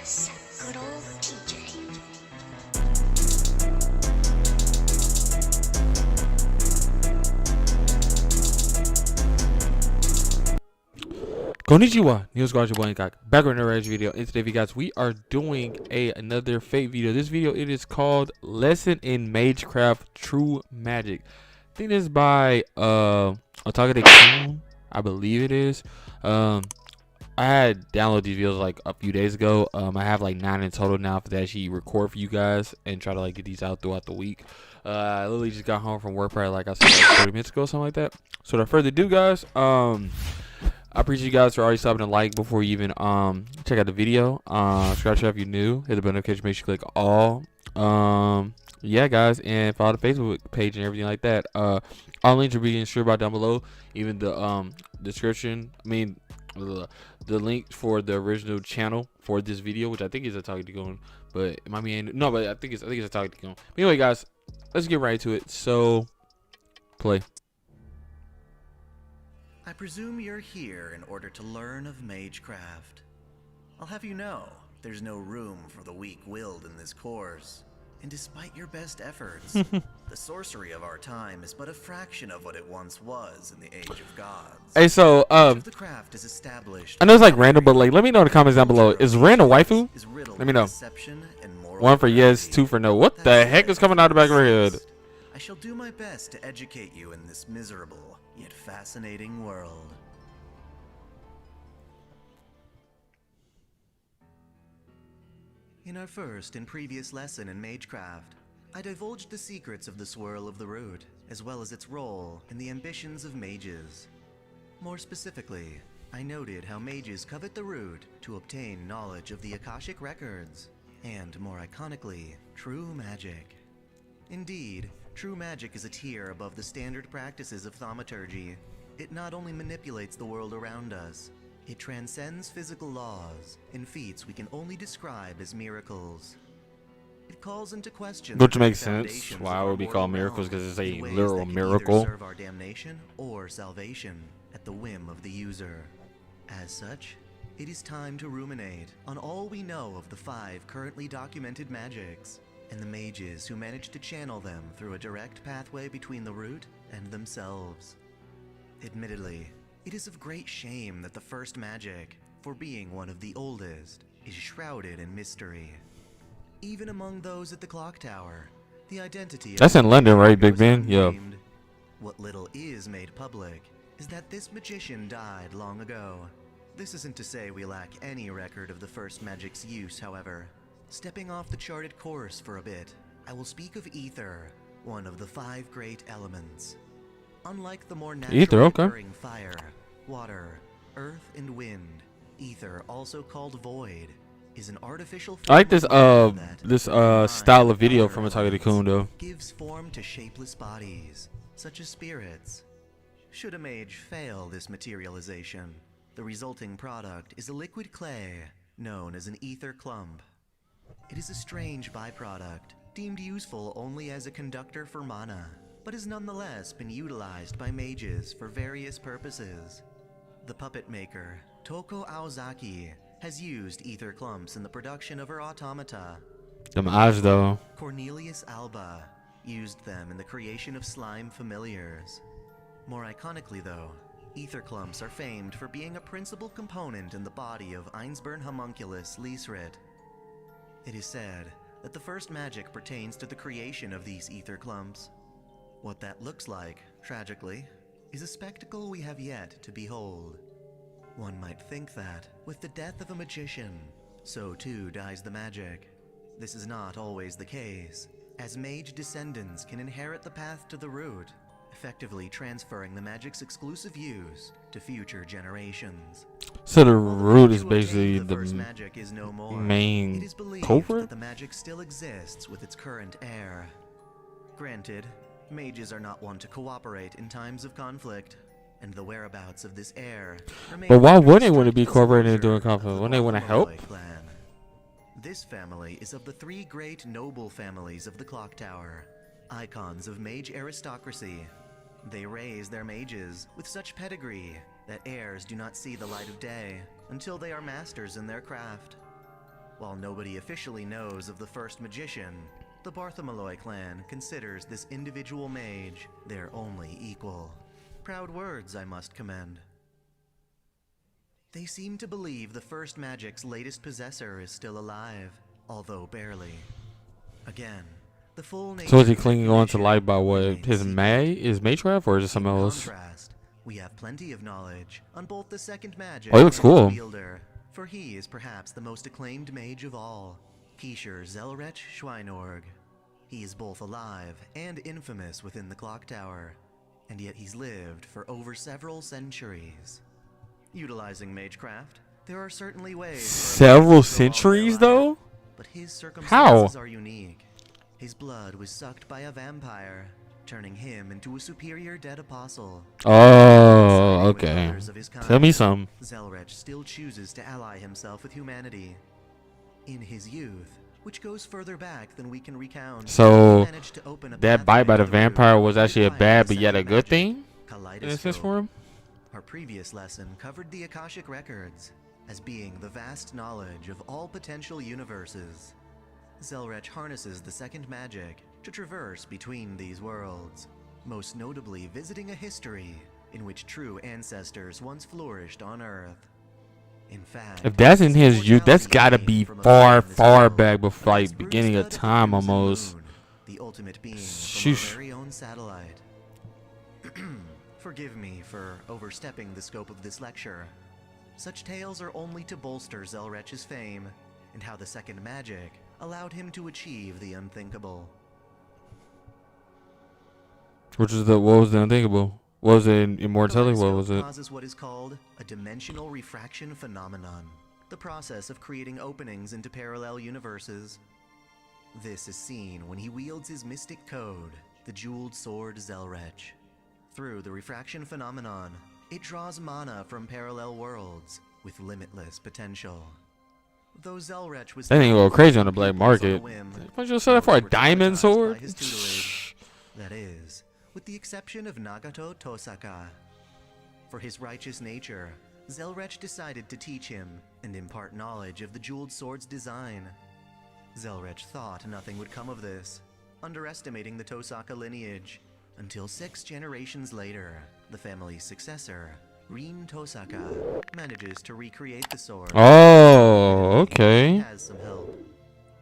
Yes, good old TJ. Konnichiwa, Neil Squad, your boy INCOG, back with another video. And today, guys, we are doing another fake video. This video, it is called Lesson in Magecraft True Magic. I think this is by OTAKUDAIKUN, I believe it is. I had downloaded these videos like a few days ago. I have like 9 in total now to actually record for you guys and try to like get these out throughout the week. I literally just got home from work probably like I said like 30 minutes ago, something like that. So without further ado, guys, I appreciate you guys for already stopping a like before you even check out the video. Subscribe if you're new. Hit the bell notification. Make sure you click all. Yeah, guys, and follow the Facebook page and everything like that. All links will be in sure about down below. Even the description. I mean, the link for the original channel for this video, which I think is OTAKUDAIKUN, but it might be no, but I think it's OTAKUDAIKUN. But anyway, guys, let's get right to it. So, play. I presume you're here in order to learn of Magecraft. I'll have you know, there's no room for the weak-willed in this course. And despite your best efforts, the sorcery of our time is but a fraction of what it once was in the Age of Gods. Hey, so, the craft is established. I know it's like random, but like, let me know in the comments down below. Is Ren a waifu? Let me know. 1 for yes, 2 for no. What the heck is coming out of the back of her head? I shall do my best to educate you in this miserable, yet fascinating world. In our first and previous lesson in Magecraft, I divulged the secrets of the swirl of the root, as well as its role in the ambitions of mages. More specifically, I noted how mages covet the root to obtain knowledge of the Akashic records, and more iconically, true magic. Indeed, true magic is a tier above the standard practices of thaumaturgy. It not only manipulates the world around us, it transcends physical laws in feats we can only describe as miracles. It calls into question, which makes sense why it would be called miracles, because it's a literal miracle. Serve our damnation or salvation at the whim of the user. As such, it is time to ruminate on all we know of the 5 currently documented magics, and the mages who managed to channel them through a direct pathway between the root and themselves. Admittedly, it is of great shame that the first magic, for being one of the oldest, is shrouded in mystery. Even among those at the clock tower, the identity of that's in London, right, Big Ben? Yeah. What little is made public is that this magician died long ago. This isn't to say we lack any record of the first magic's use, however. Stepping off the charted course for a bit, I will speak of ether, one of the 5 great elements. Unlike the more naturally occurring fire, water, earth, and wind, ether, also called void, is an artificial. I like this style of video from OTAKUDAIKUN though. Gives form to shapeless bodies, such as spirits. Should a mage fail this materialization, the resulting product is a liquid clay known as an ether clump. It is a strange byproduct, deemed useful only as a conductor for mana, but has nonetheless been utilized by mages for various purposes. The puppet maker, Toko Aozaki, has used ether clumps in the production of her automata. Them eyes though. Cornelius Alba used them in the creation of slime familiars. More iconically though, ether clumps are famed for being a principal component in the body of Einsburn homunculus Liesrit. It is said that the first magic pertains to the creation of these ether clumps. What that looks like, tragically, is a spectacle we have yet to behold. One might think that, with the death of a magician, so too dies the magic. This is not always the case, as mage descendants can inherit the path to the root, effectively transferring the magic's exclusive use to future generations. So the root is basically the magic is no more. main It is believed culprit? that the magic still exists with its current heir. Granted, mages are not one to cooperate in times of conflict, and the whereabouts of this heir. But why wouldn't they want to be cooperating during conflict? Wouldn't they want to help? Clan. This family is of the 3 great noble families of the clock tower, icons of mage aristocracy. They raise their mages with such pedigree that heirs do not see the light of day until they are masters in their craft. While nobody officially knows of the first magician, the Bartholomew clan considers this individual mage their only equal. Proud words, I must commend. They seem to believe the first magic's latest possessor is still alive, although barely. Again, the full nature. So is he clinging on to life by what? His Magecraft, or is it something else? Contrast, we have plenty of knowledge on both the second magic Oh, he looks and cool. its wielder, for he is perhaps the most acclaimed mage of all, Keisher Zelrech Schweinorg. He is both alive and infamous within the clock tower, and yet he's lived for over several centuries. Utilizing Magecraft, there are certainly ways. Several centuries, though? But his circumstances are unique. His blood was sucked by a vampire, turning him into a superior dead apostle. Oh, okay. Tell me some. Zelrech still chooses to ally himself with humanity. In his youth, which goes further back than we can recount, So he managed to open a that bite by the pathway to vampire root was actually a behind bad the but yet a second good magic, thing in a Kaleidoscope. sense for him? Our previous lesson covered the Akashic Records as being the vast knowledge of all potential universes. Zelrech harnesses the second magic to traverse between these worlds, most notably visiting a history in which true ancestors once flourished on Earth. In fact, If that's in his his youth, that's gotta immortality be came from a far, man in this far world, back before, and his like, roots beginning of cut the time crimson almost. moon, the ultimate being from Sheesh. our very own satellite. Forgive me for overstepping the scope of this lecture. Such tales are only to bolster Zelrech's fame, and how the second magic allowed him to achieve the unthinkable. Which is what was the unthinkable? What was it? Immortality? What was it? Causes what is called a dimensional refraction phenomenon, the process of creating openings into parallel universes. This is seen when he wields his mystic code, the jeweled sword Zelrech. Through the refraction phenomenon, it draws mana from parallel worlds with limitless potential. Though Zelrech was That ain't go crazy on the black pupils market. a whim, Why you sell that for a most were diamond traumatized sword? by his tutelage. That is, with the exception of Nagato Tosaka. For his righteous nature, Zelrech decided to teach him and impart knowledge of the jeweled sword's design. Zelrech thought nothing would come of this, underestimating the Tosaka lineage, until 6 generations later, the family's successor, Rin Tosaka, manages to recreate the sword. Oh, okay. He has some help.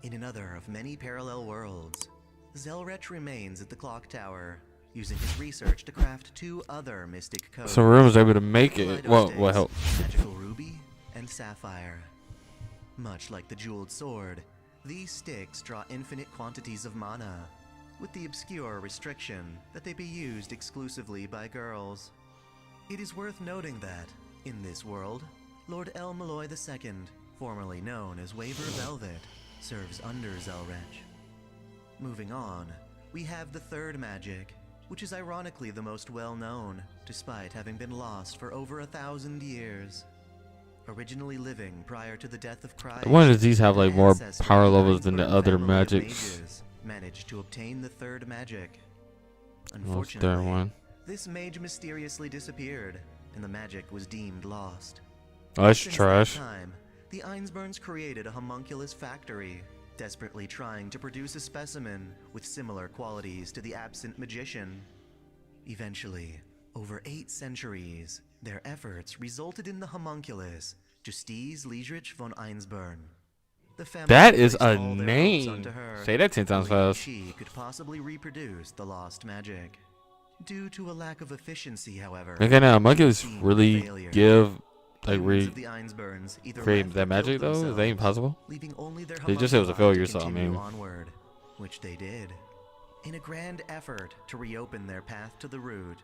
In another of many parallel worlds, Zelrech remains at the clock tower, using his research to craft 2 other mystic codes. So Rim was able to make it. Well, Kaleido what help? Sticks, Magical Ruby, and Sapphire. Much like the jeweled sword, these sticks draw infinite quantities of mana, with the obscure restriction that they be used exclusively by girls. It is worth noting that, in this world, Lord El Malloy II, formerly known as Waver Velvet, serves under Zelrech. Moving on, we have the third magic, which is ironically the most well-known, despite having been lost for over 1,000 years. Originally living prior to the death of Christ, Why does these have like more ancestor power of the levels than the Einstein other family of magics? mages managed to obtain the third magic. What's the Unfortunately, third one? this mage mysteriously disappeared, and the magic was deemed lost. Oh, that's Since trash. that time, the Einsburns created a homunculus factory, desperately trying to produce a specimen with similar qualities to the absent magician. Eventually, over 8 centuries, their efforts resulted in the homunculus, Justiz Liedrich von Einsburn. The family That is placed a all their hopes name. onto her, Say that 10 times believing fast. she could possibly reproduce the lost magic. Due to a lack of efficiency, however, Okay, now Homunculus seen really failure. give like Humans of the Einsburns either create left that or magic killed though? Is that even themselves, possible? leaving only their They just said it was a homunculi failure, to so I continue mean. onward, which they did. In a grand effort to reopen their path to the root,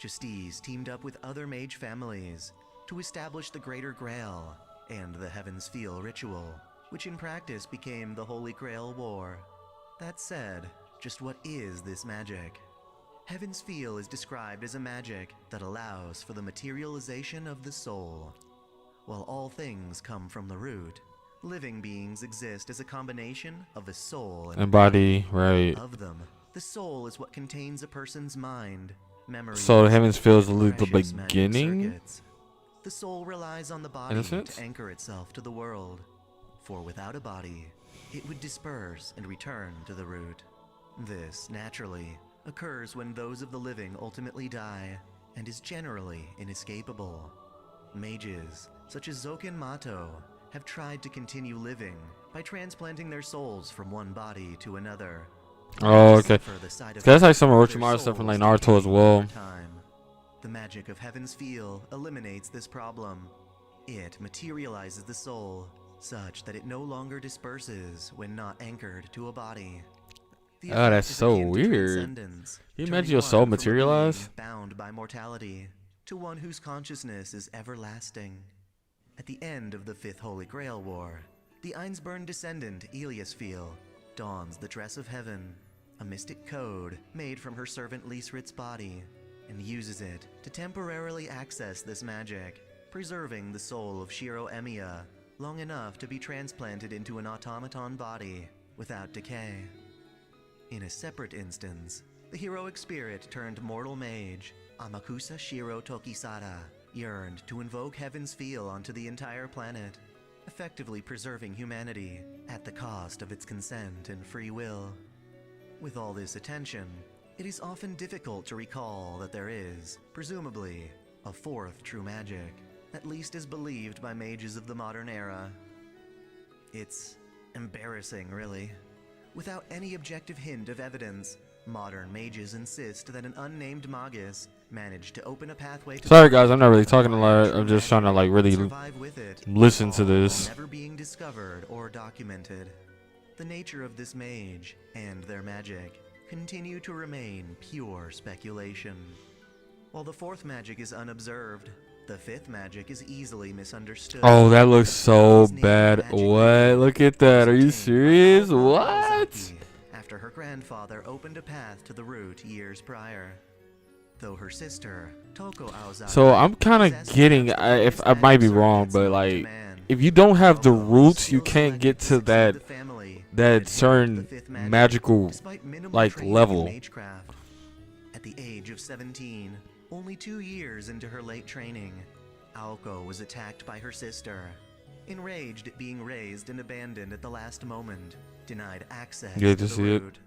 Justiz teamed up with other mage families to establish the Greater Grail and the Heaven's Feel ritual, which in practice became the Holy Grail War. That said, just what is this magic? Heaven's Feel is described as a magic that allows for the materialization of the soul. While all things come from the root, living beings exist as a combination of a soul and And body, right. of them. The soul is what contains a person's mind, memories, So the Heaven's Feel is and the precious magic beginning? circuits. The soul relies on the body In a sense? to anchor itself to the world. for without a body, it would disperse and return to the root. This, naturally, occurs when those of the living ultimately die, and is generally inescapable. Mages, such as Zoken Mato, have tried to continue living by transplanting their souls from one body to another. Oh, okay. That's like some Orochimaru stuff from like Naruto as well. The magic of Heaven's Feel eliminates this problem. It materializes the soul such that it no longer disperses when not anchored to a body. Oh, that's so weird. Can you imagine your soul materialize? Bound by mortality to one whose consciousness is everlasting. At the end of the Fifth Holy Grail War, the Einsburn descendant Eliasfeel dons the Dress of Heaven, a mystic code made from her servant Lisrit's body, and uses it to temporarily access this magic, preserving the soul of Shiro Emiya long enough to be transplanted into an automaton body without decay. In a separate instance, the heroic spirit turned mortal mage, Amakusa Shiro Tokisara, yearned to invoke Heaven's Feel onto the entire planet, effectively preserving humanity at the cost of its consent and free will. With all this attention, it is often difficult to recall that there is, presumably, a fourth true magic, at least as believed by mages of the modern era. It's embarrassing, really. Without any objective hint of evidence, modern mages insist that an unnamed magus managed to open a pathway to— Sorry guys, I'm not really talking a lot. I'm just trying to like really listen to this. Never being discovered or documented. The nature of this mage and their magic continue to remain pure speculation. While the fourth magic is unobserved, the fifth magic is easily misunderstood. Oh, that looks so bad. What? Look at that. Are you serious? What? After her grandfather opened a path to the root years prior. Though her sister, Toko Aozaki, So I'm kind of getting, if I might be wrong, but like, if you don't have the roots, you can't get to that certain magical like level. At the age of 17, only 2 years into her late training, Aoko was attacked by her sister. Enraged at being raised and abandoned at the last moment, denied access You hate to to the see it. root.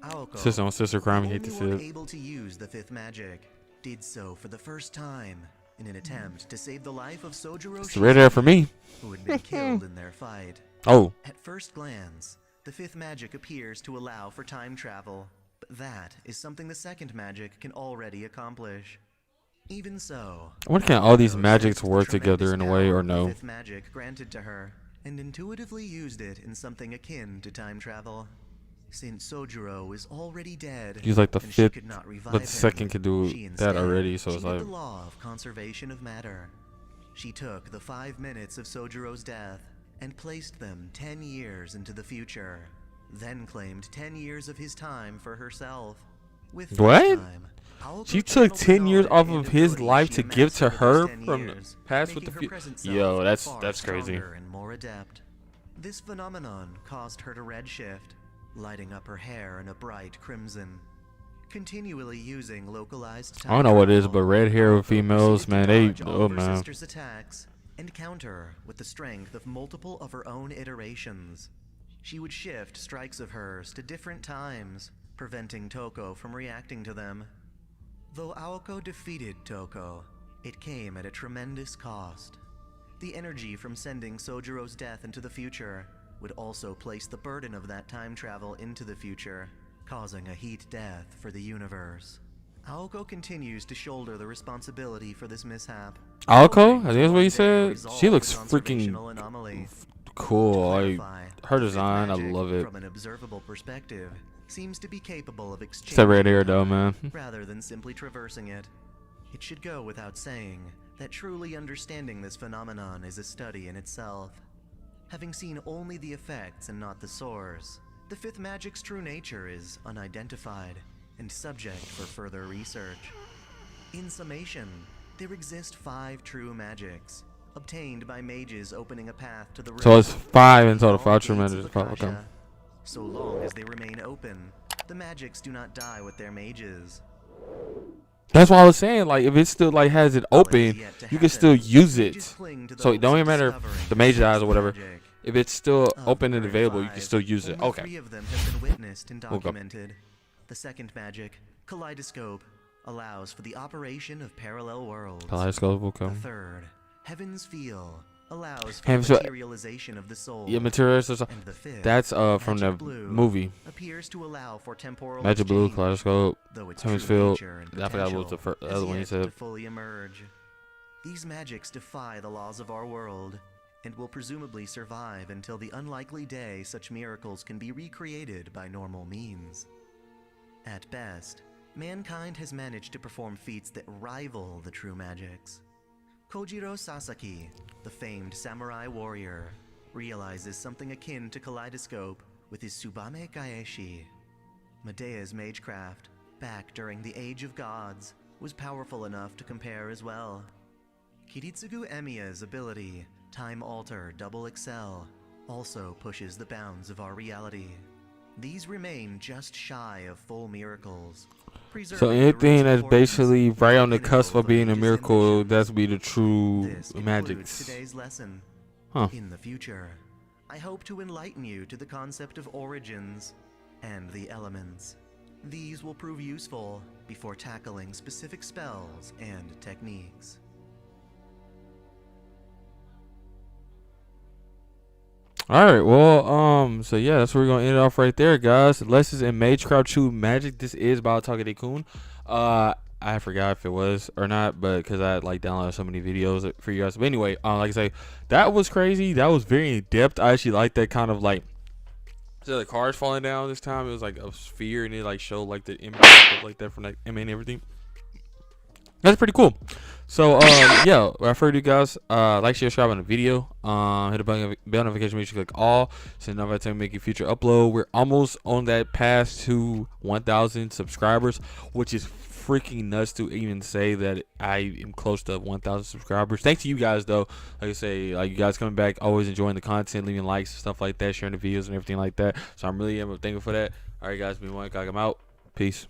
Aoko, Sister on sister crime, you hate to only see one it. able to use the fifth magic, did so for the first time in an attempt to save the life of Sojiro It's right there for me. who had been killed in their fight. Oh, At first glance, the fifth magic appears to allow for time travel, but that is something the second magic can already accomplish. Even so, I wonder can all these Aoko magics sensed the work together in a way power or of the no? fifth magic granted to her, and intuitively used it in something akin to time travel. Since Sojiro is already dead, He's like the and she fifth, could not revive but the second him, could do she that instead already, so it's cheated like, the law of conservation of matter. She took the 5 minutes of Sojiro's death and placed them 10 years into the future, then claimed 10 years of his time for herself. With this What? time, Aoko She took channeled 10 the years off knowledge of and his ability life she to give to amassed over her those 10 from the years, past with the making her future. present self Yo, that's far crazy. stronger and more adept. This phenomenon caused her to redshift, lighting up her hair in a bright crimson. Continually using localized I don't know what it is, travel, but red hair Aoko females, proceeded man, to they, dodge all oh of her man. sister's attacks and counter with the strength of multiple of her own iterations. She would shift strikes of hers to different times, preventing Toko from reacting to them. Though Aoko defeated Toko, it came at a tremendous cost. The energy from sending Sojiro's death into the future would also place the burden of that time travel into the future, causing a heat death for the universe. Aoko continues to shoulder the responsibility for this mishap. Aoko? hoping I think to that's what one you day said. resolve She looks the freaking conservational anomaly. cool. To Like, clarify, her the fifth design, I magic, love it. From an observable perspective, seems to be capable of It's that exchanging red hair though, time, man. rather than simply traversing it. It should go without saying that truly understanding this phenomenon is a study in itself. Having seen only the effects and not the source, the fifth magic's true nature is unidentified and subject for further research. In summation, there exist 5 true magics, obtained by mages opening a path to the root. So it's 5 in total. All 5 true gates magic. of Okay. Akasha. So long as they remain open, the magics do not die with their mages. That's what I was saying. Like, if it still like has it All that is open, yet to you can happen, still use mages it. cling to So the it don't hopes even of matter discovering if the mage dies or this whatever. magic. if it's still Of open the and current available, you can 5, still use it. only Okay. 3 of them have been witnessed and We'll go. documented. The second magic, Kaleidoscope, allows for the operation of parallel worlds. Kaleidoscope will The come. third, Heaven's Feel, allows for Heaven's the Feel- materialization of the soul. Yeah, materials. And the fifth, That's from the Magic Blue, movie. appears to allow for temporal Magic Blue, exchange, Kaleidoscope. though its Heaven's true Feel. nature and I forgot what was the potential other has one you yet said. to fully emerge. These magics defy the laws of our world, and will presumably survive until the unlikely day such miracles can be recreated by normal means. At best, mankind has managed to perform feats that rival the true magics. Kojiro Sasaki, the famed samurai warrior, realizes something akin to Kaleidoscope with his Tsubame Gaeshi. Medea's Magecraft, back during the Age of Gods, was powerful enough to compare as well. Kiritsugu Emiya's ability, Time Alter Double Excel, also pushes the bounds of our reality. These remain just shy of full miracles. So anything that's basically right on the cusp of being a miracle, that's be the true magics. Today's lesson. Huh. In the future, I hope to enlighten you to the concept of origins and the elements. These will prove useful before tackling specific spells and techniques. Alright, well, so yeah, that's where we're gonna end it off right there, guys. Lessons in Magecraft True Magic. This is by OTAKUDAIKUN. I forgot if it was or not, but because I like downloaded so many videos for you guys. But anyway, like I say, that was crazy. That was very in depth. I actually like that kind of like, so the cards falling down this time. It was like a sphere, and it like showed like the image and stuff like that from like and everything. That's pretty cool. So yeah, I've heard you guys like, share, subscribe on the video. Hit the bell notification, make sure you click all, so now every time we make a future upload. We're almost on that path to 1,000 subscribers, which is freaking nuts to even say that I am close to 1,000 subscribers. Thanks to you guys though. Like I say, like you guys coming back, always enjoying the content, leaving likes and stuff like that, sharing the videos and everything like that. So I'm really thankful for that. All right, guys, be one. I'm out. Peace.